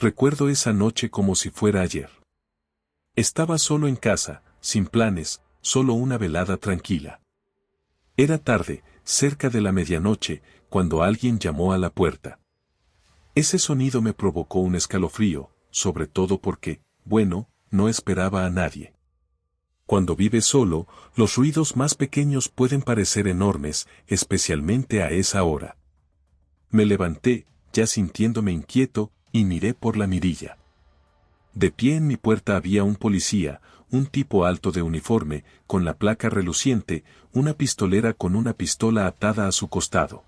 Recuerdo esa noche como si fuera ayer. Estaba solo en casa, sin planes, solo una velada tranquila. Era tarde, cerca de la medianoche, cuando alguien llamó a la puerta. Ese sonido me provocó un escalofrío, sobre todo porque, bueno, no esperaba a nadie. Cuando vives solo, los ruidos más pequeños pueden parecer enormes, especialmente a esa hora. Me levanté, ya sintiéndome inquieto, y miré por la mirilla. De pie en mi puerta había un policía, un tipo alto de uniforme, con la placa reluciente, una pistolera con una pistola atada a su costado.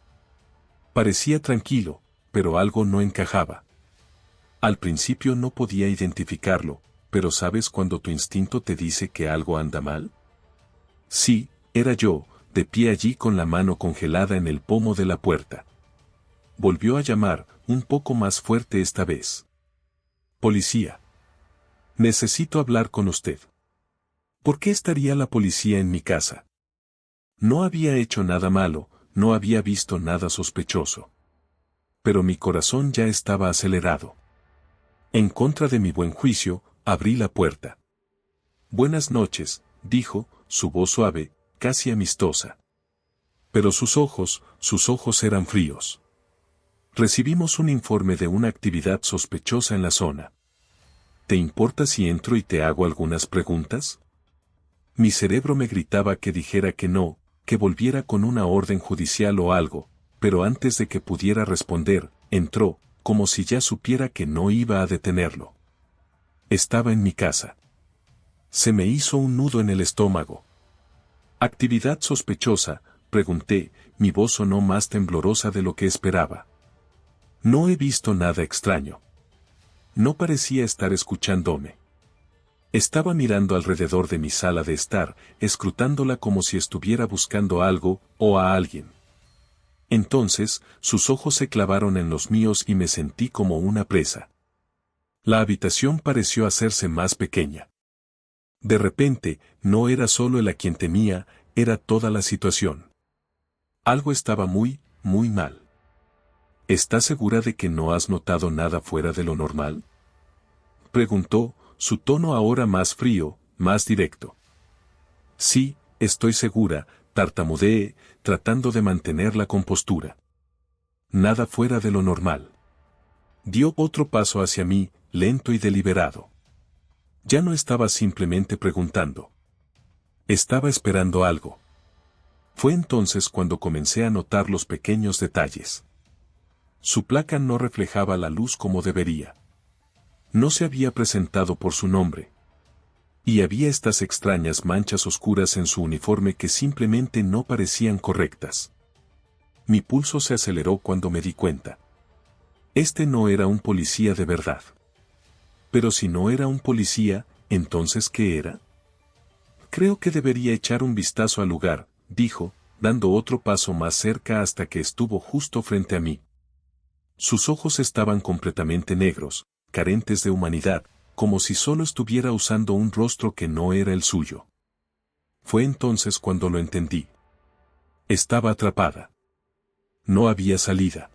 Parecía tranquilo, pero algo no encajaba. Al principio no podía identificarlo, pero ¿sabes cuando tu instinto te dice que algo anda mal? Sí, era yo, de pie allí con la mano congelada en el pomo de la puerta. Volvió a llamar, un poco más fuerte esta vez. Policía. Necesito hablar con usted. ¿Por qué estaría la policía en mi casa? No había hecho nada malo, no había visto nada sospechoso. Pero mi corazón ya estaba acelerado. En contra de mi buen juicio, abrí la puerta. Buenas noches, dijo, su voz suave, casi amistosa. Pero sus ojos eran fríos. Recibimos un informe de una actividad sospechosa en la zona. ¿Te importa si entro y te hago algunas preguntas? Mi cerebro me gritaba que dijera que no, que volviera con una orden judicial o algo, pero antes de que pudiera responder, entró, como si ya supiera que no iba a detenerlo. Estaba en mi casa. Se me hizo un nudo en el estómago. ¿Actividad sospechosa?, pregunté, mi voz sonó más temblorosa de lo que esperaba. No he visto nada extraño. No parecía estar escuchándome. Estaba mirando alrededor de mi sala de estar, escrutándola como si estuviera buscando algo, o a alguien. Entonces, sus ojos se clavaron en los míos y me sentí como una presa. La habitación pareció hacerse más pequeña. De repente, no era solo él a quien temía, era toda la situación. Algo estaba muy mal. ¿Estás segura de que no has notado nada fuera de lo normal?, preguntó, su tono ahora más frío, más directo. Sí, estoy segura, tartamudeé, tratando de mantener la compostura. Nada fuera de lo normal. Dio otro paso hacia mí, lento y deliberado. Ya no estaba simplemente preguntando. Estaba esperando algo. Fue entonces cuando comencé a notar los pequeños detalles. Su placa no reflejaba la luz como debería. No se había presentado por su nombre. Y había estas extrañas manchas oscuras en su uniforme que simplemente no parecían correctas. Mi pulso se aceleró cuando me di cuenta. Este no era un policía de verdad. Pero si no era un policía, ¿entonces qué era? Creo que debería echar un vistazo al lugar, dijo, dando otro paso más cerca hasta que estuvo justo frente a mí. Sus ojos estaban completamente negros, carentes de humanidad, como si solo estuviera usando un rostro que no era el suyo. Fue entonces cuando lo entendí. Estaba atrapada. No había salida.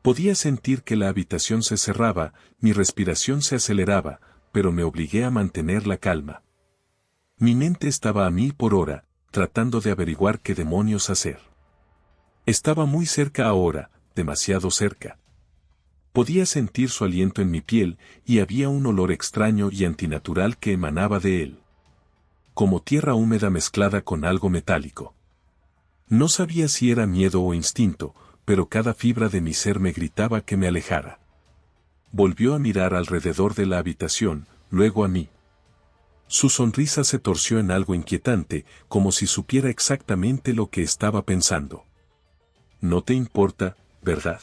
Podía sentir que la habitación se cerraba, mi respiración se aceleraba, pero me obligué a mantener la calma. Mi mente estaba a 1000 por hora, tratando de averiguar qué demonios hacer. Estaba muy cerca ahora, demasiado cerca. Podía sentir su aliento en mi piel, y había un olor extraño y antinatural que emanaba de él. Como tierra húmeda mezclada con algo metálico. No sabía si era miedo o instinto, pero cada fibra de mi ser me gritaba que me alejara. Volvió a mirar alrededor de la habitación, luego a mí. Su sonrisa se torció en algo inquietante, como si supiera exactamente lo que estaba pensando. No te importa, ¿verdad?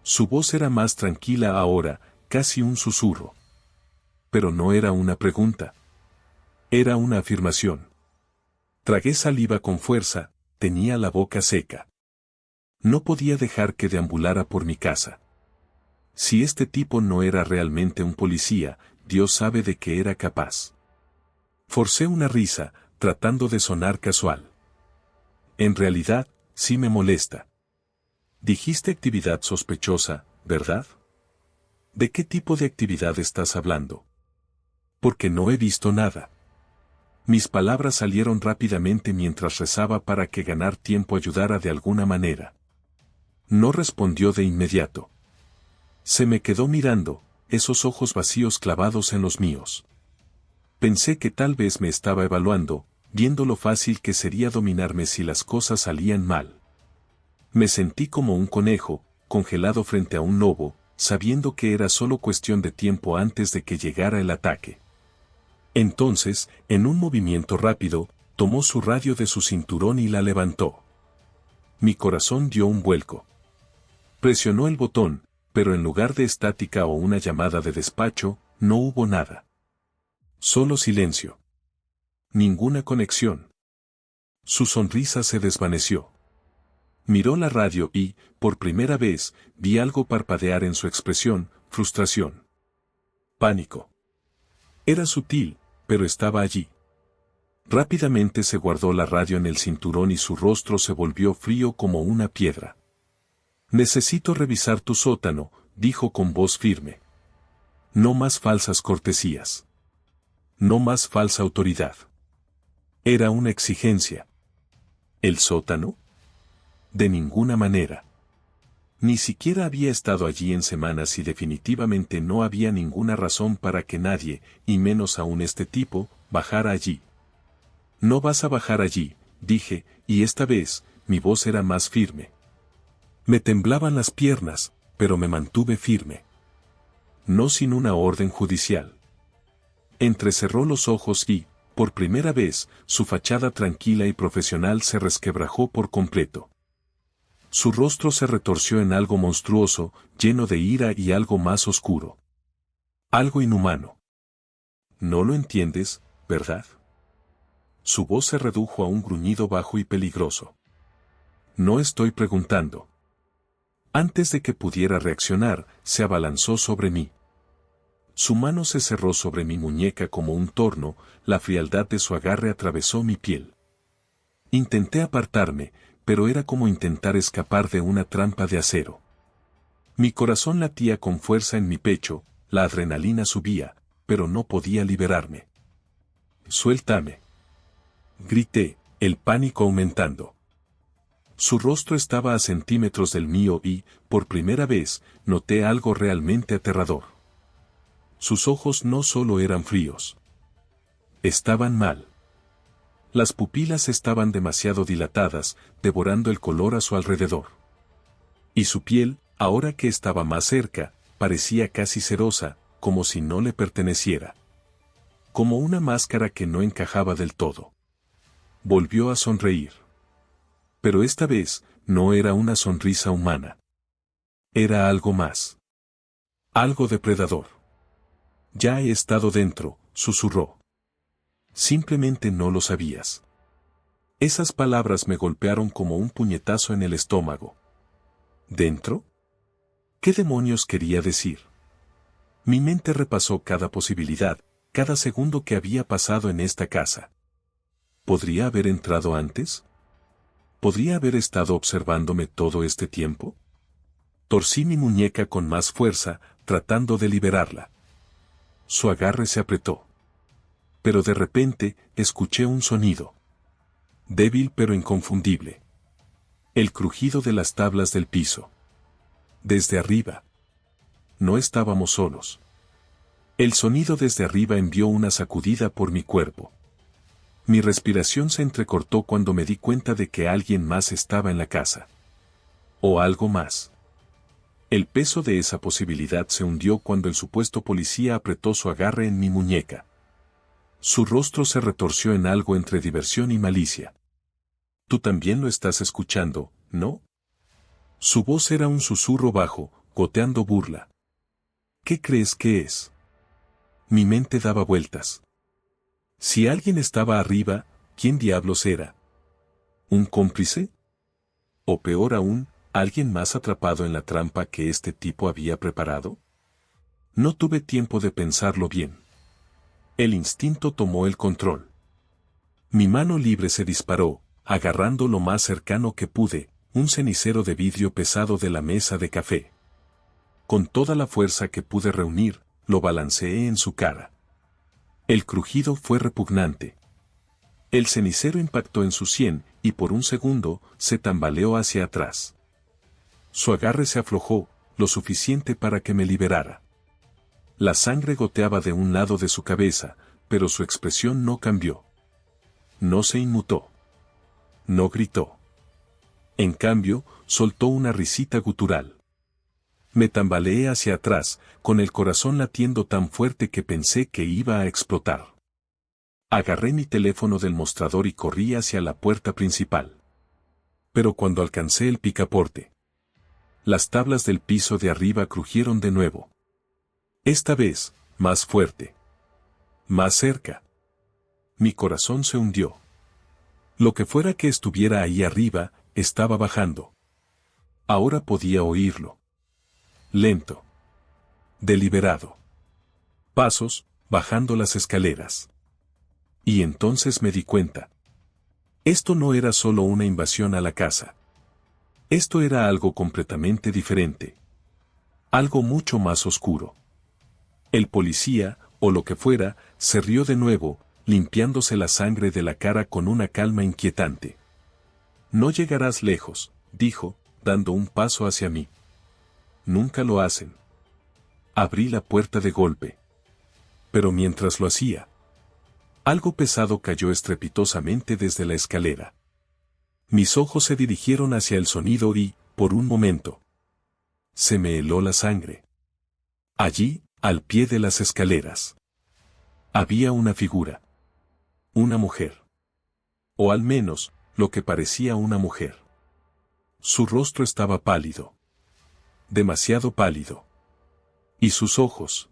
Su voz era más tranquila ahora, casi un susurro. Pero no era una pregunta. Era una afirmación. Tragué saliva con fuerza, tenía la boca seca. No podía dejar que deambulara por mi casa. Si este tipo no era realmente un policía, Dios sabe de qué era capaz. Forcé una risa, tratando de sonar casual. En realidad, sí me molesta. Dijiste actividad sospechosa, ¿verdad? ¿De qué tipo de actividad estás hablando? Porque no he visto nada. Mis palabras salieron rápidamente mientras rezaba para que ganar tiempo ayudara de alguna manera. No respondió de inmediato. Se me quedó mirando, esos ojos vacíos clavados en los míos. Pensé que tal vez me estaba evaluando, viendo lo fácil que sería dominarme si las cosas salían mal. Me sentí como un conejo, congelado frente a un lobo, sabiendo que era solo cuestión de tiempo antes de que llegara el ataque. Entonces, en un movimiento rápido, tomó su radio de su cinturón y la levantó. Mi corazón dio un vuelco. Presionó el botón, pero en lugar de estática o una llamada de despacho, no hubo nada. Solo silencio. Ninguna conexión. Su sonrisa se desvaneció. Miró la radio y, por primera vez, vi algo parpadear en su expresión: frustración. Pánico. Era sutil, pero estaba allí. Rápidamente se guardó la radio en el cinturón y su rostro se volvió frío como una piedra. Necesito revisar tu sótano, dijo con voz firme. No más falsas cortesías. No más falsa autoridad. Era una exigencia. ¿El sótano? De ninguna manera. Ni siquiera había estado allí en semanas y definitivamente no había ninguna razón para que nadie, y menos aún este tipo, bajara allí. No vas a bajar allí, dije, y esta vez, mi voz era más firme. Me temblaban las piernas, pero me mantuve firme. No sin una orden judicial. Entrecerró los ojos y, por primera vez, su fachada tranquila y profesional se resquebrajó por completo. Su rostro se retorció en algo monstruoso, lleno de ira y algo más oscuro. Algo inhumano. No lo entiendes, ¿verdad? Su voz se redujo a un gruñido bajo y peligroso. No estoy preguntando. Antes de que pudiera reaccionar, se abalanzó sobre mí. Su mano se cerró sobre mi muñeca como un torno, la frialdad de su agarre atravesó mi piel. Intenté apartarme, pero era como intentar escapar de una trampa de acero. Mi corazón latía con fuerza en mi pecho, la adrenalina subía, pero no podía liberarme. «Suéltame», grité, el pánico aumentando. Su rostro estaba a centímetros del mío y, por primera vez, noté algo realmente aterrador. Sus ojos no solo eran fríos. Estaban mal. Las pupilas estaban demasiado dilatadas, devorando el color a su alrededor. Y su piel, ahora que estaba más cerca, parecía casi cerosa, como si no le perteneciera. Como una máscara que no encajaba del todo. Volvió a sonreír. Pero esta vez, no era una sonrisa humana. Era algo más. Algo depredador. Ya he estado dentro, susurró. Simplemente no lo sabías. Esas palabras me golpearon como un puñetazo en el estómago. ¿Dentro? ¿Qué demonios quería decir? Mi mente repasó cada posibilidad, cada segundo que había pasado en esta casa. ¿Podría haber entrado antes? ¿Podría haber estado observándome todo este tiempo? Torcí mi muñeca con más fuerza, tratando de liberarla. Su agarre se apretó. Pero de repente, escuché un sonido. Débil pero inconfundible. El crujido de las tablas del piso. Desde arriba. No estábamos solos. El sonido desde arriba envió una sacudida por mi cuerpo. Mi respiración se entrecortó cuando me di cuenta de que alguien más estaba en la casa. O algo más. El peso de esa posibilidad se hundió cuando el supuesto policía apretó su agarre en mi muñeca. Su rostro se retorció en algo entre diversión y malicia. Tú también lo estás escuchando, ¿no? Su voz era un susurro bajo, goteando burla. ¿Qué crees que es? Mi mente daba vueltas. Si alguien estaba arriba, ¿quién diablos era? ¿Un cómplice? O peor aún, ¿alguien más atrapado en la trampa que este tipo había preparado? No tuve tiempo de pensarlo bien. El instinto tomó el control. Mi mano libre se disparó, agarrando lo más cercano que pude, un cenicero de vidrio pesado de la mesa de café. Con toda la fuerza que pude reunir, lo balanceé en su cara. El crujido fue repugnante. El cenicero impactó en su sien, y por un segundo, se tambaleó hacia atrás. Su agarre se aflojó, lo suficiente para que me liberara. La sangre goteaba de un lado de su cabeza, pero su expresión no cambió. No se inmutó. No gritó. En cambio, soltó una risita gutural. Me tambaleé hacia atrás, con el corazón latiendo tan fuerte que pensé que iba a explotar. Agarré mi teléfono del mostrador y corrí hacia la puerta principal. Pero cuando alcancé el picaporte, las tablas del piso de arriba crujieron de nuevo. Esta vez, más fuerte. Más cerca. Mi corazón se hundió. Lo que fuera que estuviera ahí arriba, estaba bajando. Ahora podía oírlo. Lento. Deliberado. Pasos, bajando las escaleras. Y entonces me di cuenta. Esto no era solo una invasión a la casa. Esto era algo completamente diferente. Algo mucho más oscuro. El policía, o lo que fuera, se rió de nuevo, limpiándose la sangre de la cara con una calma inquietante. No llegarás lejos, dijo, dando un paso hacia mí. Nunca lo hacen. Abrí la puerta de golpe. Pero mientras lo hacía, algo pesado cayó estrepitosamente desde la escalera. Mis ojos se dirigieron hacia el sonido y, por un momento, se me heló la sangre. Allí, al pie de las escaleras, había una figura. Una mujer. O al menos, lo que parecía una mujer. Su rostro estaba pálido. Demasiado pálido. Y sus ojos.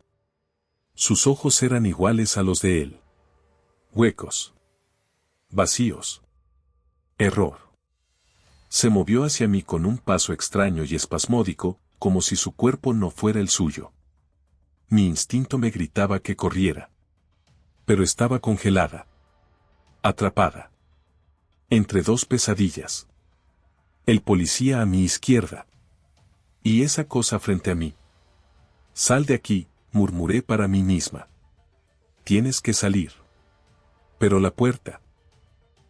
Sus ojos eran iguales a los de él. Huecos. Vacíos. Error. Se movió hacia mí con un paso extraño y espasmódico, como si su cuerpo no fuera el suyo. Mi instinto me gritaba que corriera. Pero estaba congelada. Atrapada. Entre dos pesadillas. El policía a mi izquierda. Y esa cosa frente a mí. Sal de aquí, murmuré para mí misma. Tienes que salir. Pero la puerta.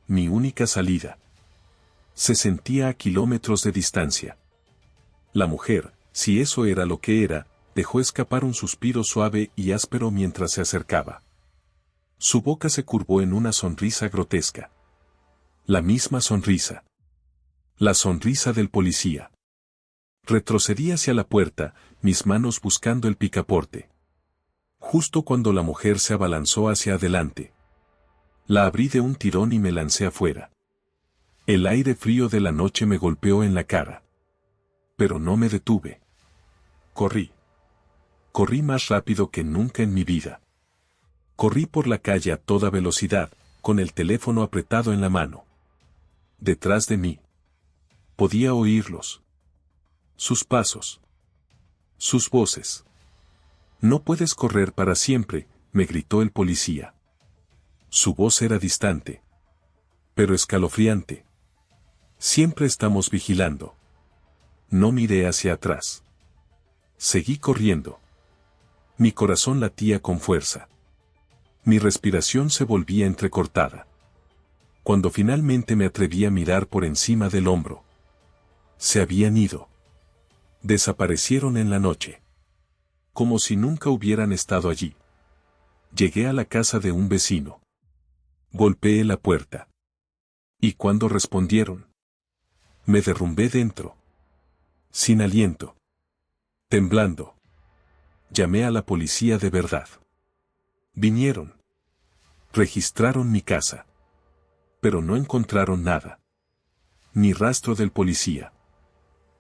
Mi única salida. Se sentía a kilómetros de distancia. La mujer, si eso era lo que era, dejó escapar un suspiro suave y áspero mientras se acercaba. Su boca se curvó en una sonrisa grotesca. La misma sonrisa. La sonrisa del policía. Retrocedí hacia la puerta, mis manos buscando el picaporte. Justo cuando la mujer se abalanzó hacia adelante. La abrí de un tirón y me lancé afuera. El aire frío de la noche me golpeó en la cara. Pero no me detuve. Corrí. Corrí más rápido que nunca en mi vida. Corrí por la calle a toda velocidad, con el teléfono apretado en la mano. Detrás de mí. Podía oírlos. Sus pasos. Sus voces. No puedes correr para siempre, me gritó el policía. Su voz era distante. Pero escalofriante. Siempre estamos vigilando. No miré hacia atrás. Seguí corriendo. Mi corazón latía con fuerza. Mi respiración se volvía entrecortada. Cuando finalmente me atreví a mirar por encima del hombro. Se habían ido. Desaparecieron en la noche. Como si nunca hubieran estado allí. Llegué a la casa de un vecino. Golpeé la puerta. ¿Y cuando respondieron? Me derrumbé dentro. Sin aliento. Temblando. Llamé a la policía de verdad. Vinieron. Registraron mi casa. Pero no encontraron nada. Ni rastro del policía.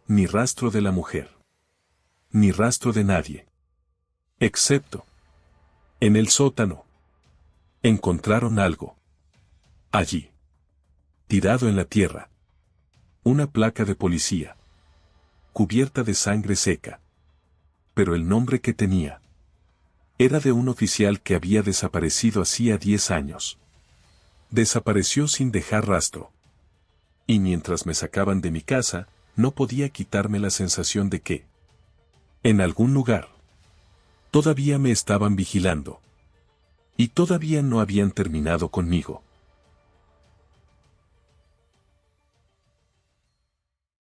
Ni rastro de la mujer. Ni rastro de nadie. Excepto. En el sótano. Encontraron algo. Allí. Tirado en la tierra. Una placa de policía. Cubierta de sangre seca. Pero el nombre que tenía. Era de un oficial que había desaparecido hacía 10 años. Desapareció sin dejar rastro. Y mientras me sacaban de mi casa, no podía quitarme la sensación de que En algún lugar. Todavía me estaban vigilando. Y todavía no habían terminado conmigo.